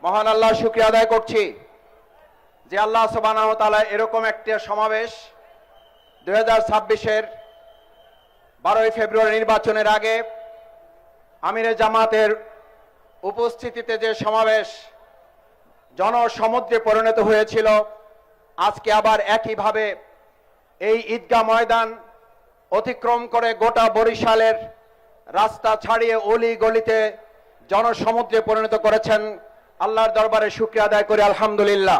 মহান আল্লাহ শুকরিয়া আদায় করছি যে আল্লাহ সুবহানাহু ওয়া তাআলা এরকম একটা সমাবেশ 2026-এর 12ই ফেব্রুয়ারি নির্বাচনের আগে আমিরে জামাতের উপস্থিতিতে যে সমাবেশ জনসমুদ্রে পরিণত হয়েছিল, আজকে আবার একইভাবে এই ঈদগাহ ময়দান অতিক্রম করে গোটা বরিশালের রাস্তা ছাড়িয়ে অলি গলিতে জনসমুদ্রে পরিণত করেছেন। আল্লাহর দরবারে শুকরিয়া আদায় করি, আলহামদুলিল্লাহ।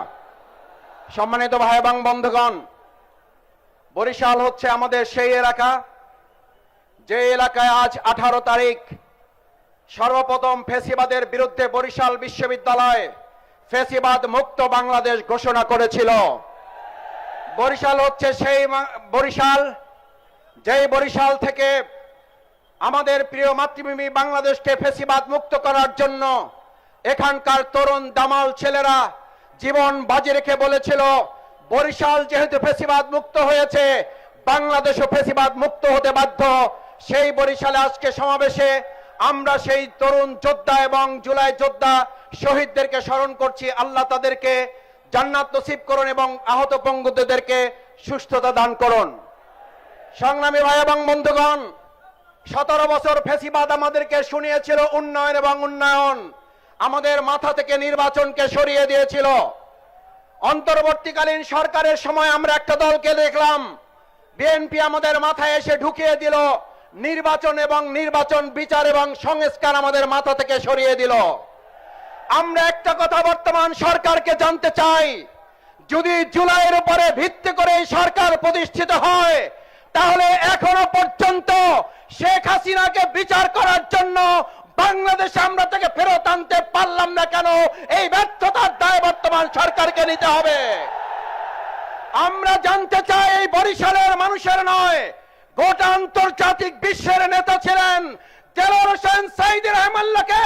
সম্মানিত ভাই এবং বন্ধুগণ, বরিশাল হচ্ছে আমাদের সেই এলাকা যে এলাকায় আজ 18 তারিখ সর্বপ্রথম ফ্যাসিবাদের বিরুদ্ধে বরিশাল বিশ্ববিদ্যালয় ফ্যাসিবাদ মুক্ত বাংলাদেশ ঘোষণা করেছিল। বরিশাল হচ্ছে সেই বরিশাল যেই বরিশাল থেকে আমাদের প্রিয় মাতৃভূমি বাংলাদেশকে ফ্যাসিবাদ মুক্ত করার জন্য এখানকার তরুণ দামাল ছেলেরা জীবন বাজি রেখে বলেছিল, বরিশাল যেহেতু ফ্যাসিবাদ মুক্ত হয়েছে, বাংলাদেশও ফ্যাসিবাদ মুক্ত হতে বাধ্য। সেই বরিশালে আজকে সমাবেশে আমরা সেই তরুণ যোদ্ধা এবং জুলাই যোদ্ধা শহীদদেরকে স্মরণ করছি। আল্লাহ তাদেরকে জান্নাত নসিব করুন এবং আহত পঙ্গুদেরকে সুস্থতা দান করুন। সংগ্রামী ভাই এবং বন্ধুগণ, 17 বছর ফ্যাসিবাদ আমাদেরকে শুনিয়েছিল উন্নয়ন এবং উন্নয়ন, আমাদের মাথা থেকে নির্বাচনকে সরিয়ে দিয়েছিল। অন্তর্বর্তীকালীন সরকারের সময় আমরা একটা দলকে দেখলাম, বিএনপি আমাদের মাথায় এসে ঢুকিয়ে দিল নির্বাচন এবং নির্বাচন বিচার এবং সংস্কার আমাদের মাথা থেকে সরিয়ে দিল। আমরা একটা কথা বর্তমান সরকারকে জানতে চাই, যদি জুলাইয়ের উপরে ভিত্তি করে এই সরকার প্রতিষ্ঠিত হয়, তাহলে এখনো পর্যন্ত শেখ হাসিনাকে বিচার করার জন্য বাংলাদেশে আমরা তাকে ফেরত আনতে পারলাম না কেন? এই ব্যর্থতার দায় বর্তমান সরকারকে নিতে হবে। আমরা জানতে চাই, এই বরিশালের মানুষের নয়, গোটা আন্তর্জাতিক বিশ্বের নেতা ছিলেন দেলোয়ার হোসেন সাঈদী রহমাল্লাহকে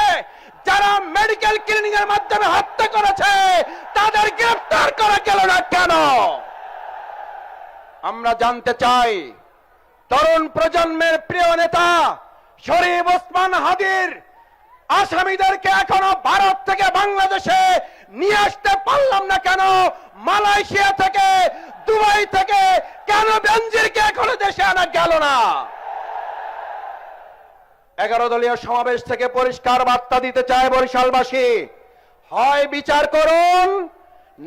যারা মেডিকেল ক্লিনিং এর মাধ্যমে হত্যা করেছে, তাদের গ্রেফতার করা গেল না কেন? আমরা জানতে চাই, তরুণ প্রজন্মের প্রিয় নেতা শরীফ ওসমান হাদির আসামিদেরকে এখনো ভারত থেকে বাংলাদেশে নিয়ে আসতে পারলাম না কেন? মালয়েশিয়া থেকে, দুবাই থেকে কেন বেনজিরকে এখনো দেশে আনা গেল না? 11 দলীয় সমাবেশ থেকে পরিষ্কার বার্তা দিতে চায় বরিশালবাসী, হয় বিচার করুন,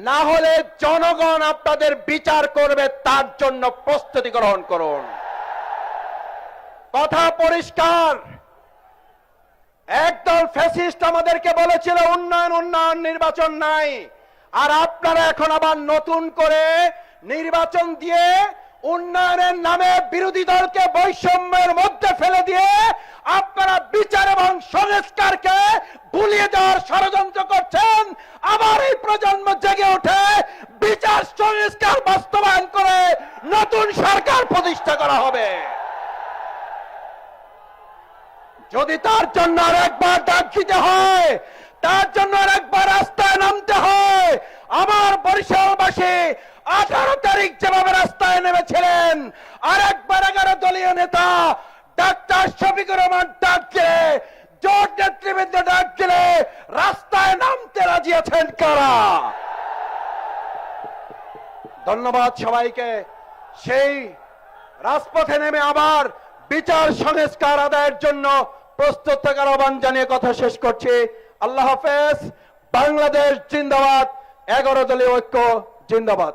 না হলে জনগণ আপনাদের বিচার করবে, তার জন্য প্রস্তুতি গ্রহণ করুন। কথা পরিষ্কার। একদল ফ্যাসিস্ট আমাদেরকে বলেছিল উন্নয়ন উন্নয়ন, নির্বাচন নাই, আর আপনারা এখন আবার নতুন করে নির্বাচন দিয়ে উন্নয়নের নামে বিরোধী দলকে বৈষম্যের মধ্যে ফেলে দিয়ে আপনারা বিচার এবং সংস্কারকে ভুলিয়ে দেওয়ার ষড়যন্ত্র করছেন। আবার এই প্রজন্ম জেগে ওঠে, বিচার সংস্কার বাস্তবায়ন করে নতুন সরকার প্রতিষ্ঠা করা হবে। যদি তার জন্য আর একবার ডাক দিতে হয়, তার জন্য আর একবার রাস্তায় নামতে হয়, আমার বরিশালবাসী 18 তারিখ যেভাবে রাস্তায় নেমেছিলেন, আর একবার 11 দলীয় নেতা ডাক্তার শফিকুর রহমান ডাক দিলে, জোট নেতৃবৃন্দ ডাক দিলে রাস্তায় নামতে রাজি আছেন কারা? ধন্যবাদ সবাইকে। সেই রাজপথে নেমে আবার বিচার সংস্কার আদায়ের জন্য প্রস্তুত থাকার আহ্বান জানিয়ে কথা শেষ করছি। আল্লাহ হাফেজ। বাংলাদেশ জিন্দাবাদ। 11 দলীয় ঐক্য জিন্দাবাদ।